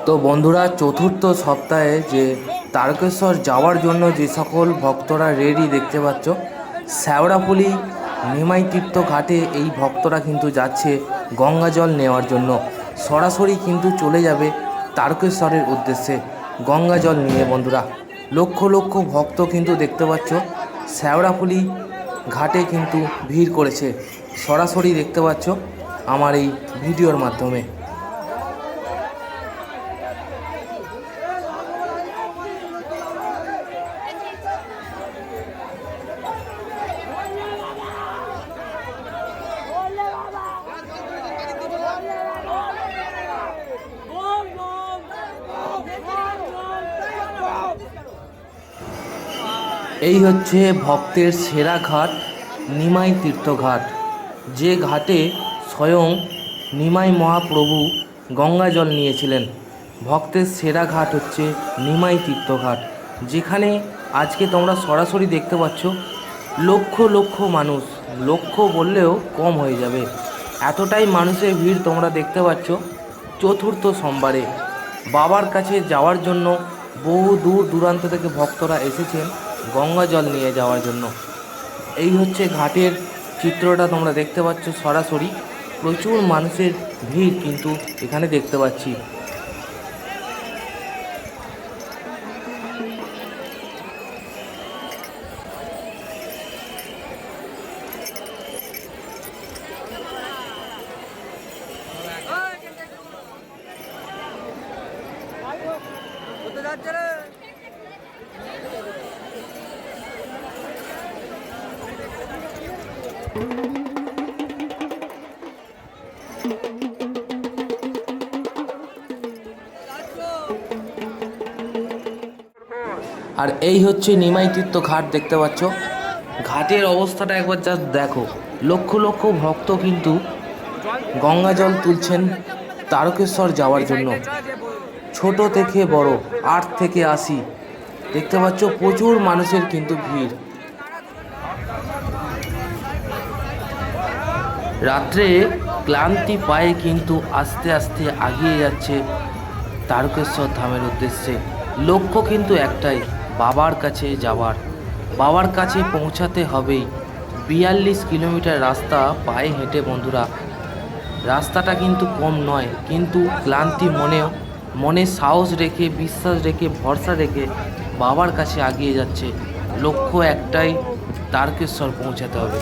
তো বন্ধুরা, চতুর্থ সপ্তাহে যে তারকেশ্বর যাওয়ার জন্য যে সকল ভক্তরা রেডি দেখতে পাচ্ছ, শ্যাওড়াফুলি নিমাই তীর্থ ঘাটে এই ভক্তরা কিন্তু যাচ্ছে গঙ্গা জল নেওয়ার জন্য। সরাসরি কিন্তু চলে যাবে তারকেশ্বরের উদ্দেশ্যে গঙ্গা জল নিয়ে। বন্ধুরা, লক্ষ লক্ষ ভক্ত কিন্তু দেখতে পাচ্ছ শ্যাওড়াফুলি ঘাটে কিন্তু ভিড় করেছে। সরাসরি দেখতে পাচ্ছ আমার এই ভিডিওর মাধ্যমে। এই হচ্ছে ভক্তের সেরা ঘাট, নিমাই তীর্থঘাট, যে ঘাটে স্বয়ং নিমাই মহাপ্রভু গঙ্গা জল নিয়েছিলেন। ভক্তের সেরা ঘাট হচ্ছে নিমাই তীর্থঘাট, যেখানে আজকে তোমরা সরাসরি দেখতে পাচ্ছ লক্ষ লক্ষ মানুষ, লক্ষ বললেও কম হয়ে যাবে, এতটাই মানুষের ভিড় তোমরা দেখতে পাচ্ছ। চতুর্থ সোমবারে বাবার কাছে যাওয়ার জন্য বহু দূর দূরান্ত থেকে ভক্তরা এসেছেন গঙ্গা জল নিয়ে যাওয়ার জন্য। এই হচ্ছে ঘাটের চিত্রটা তোমরা দেখতে পাচ্ছ সরাসরি। প্রচুর মানুষের ভিড় কিন্তু এখানে দেখতে পাচ্ছি। আর এই হচ্ছে নিমাই তীর্থ ঘাট দেখতে পাচ্ছ। ঘাটের অবস্থাটা একবার জাস্ট দেখো। লক্ষ লক্ষ ভক্ত কিন্তু গঙ্গা জল তুলছেন তারকেশ্বর যাওয়ার জন্য। ছোট থেকে বড়, 8 থেকে 80, দেখতে পাচ্ছ প্রচুর মানুষের কিন্তু ভিড়। রাত্রে ক্লান্তি পায়ে কিন্তু আস্তে আস্তে এগিয়ে যাচ্ছে তারকেশ্বর ধামের উদ্দেশ্যে। লক্ষ্য কিন্তু একটাই, বাবার কাছে যাওয়ার। বাবার কাছে পৌঁছাতে হবেই। 42 কিলোমিটার রাস্তা পায়ে হেঁটে। বন্ধুরা, রাস্তাটা কিন্তু কম নয়, কিন্তু ক্লান্তি মনে সাহস রেখে, বিশ্বাস রেখে, ভরসা রেখে বাবার কাছে এগিয়ে যাচ্ছে। লক্ষ্য একটাই, তারকেশ্বর পৌঁছাতে হবে।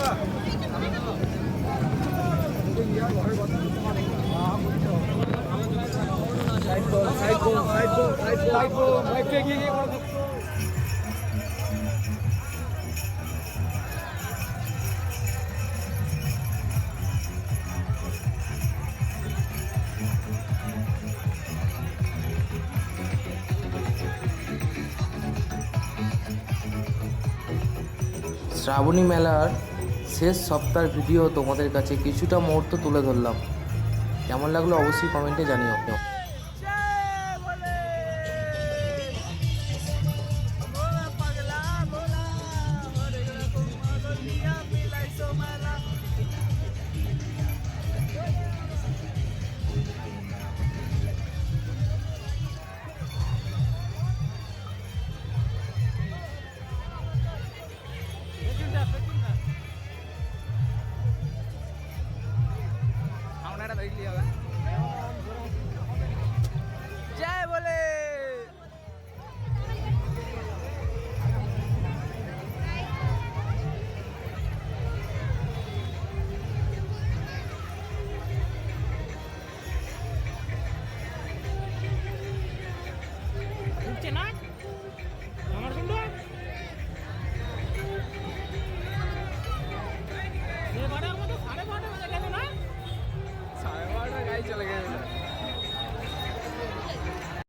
শ্রাবণী মেলার শেষ সপ্তাহের ভিডিও তোমাদের কাছে কিছুটা মুহূর্ত তুলে ধরলাম। কেমন লাগলো অবশ্যই কমেন্টে জানিও। அவனோட வெயிட்லயே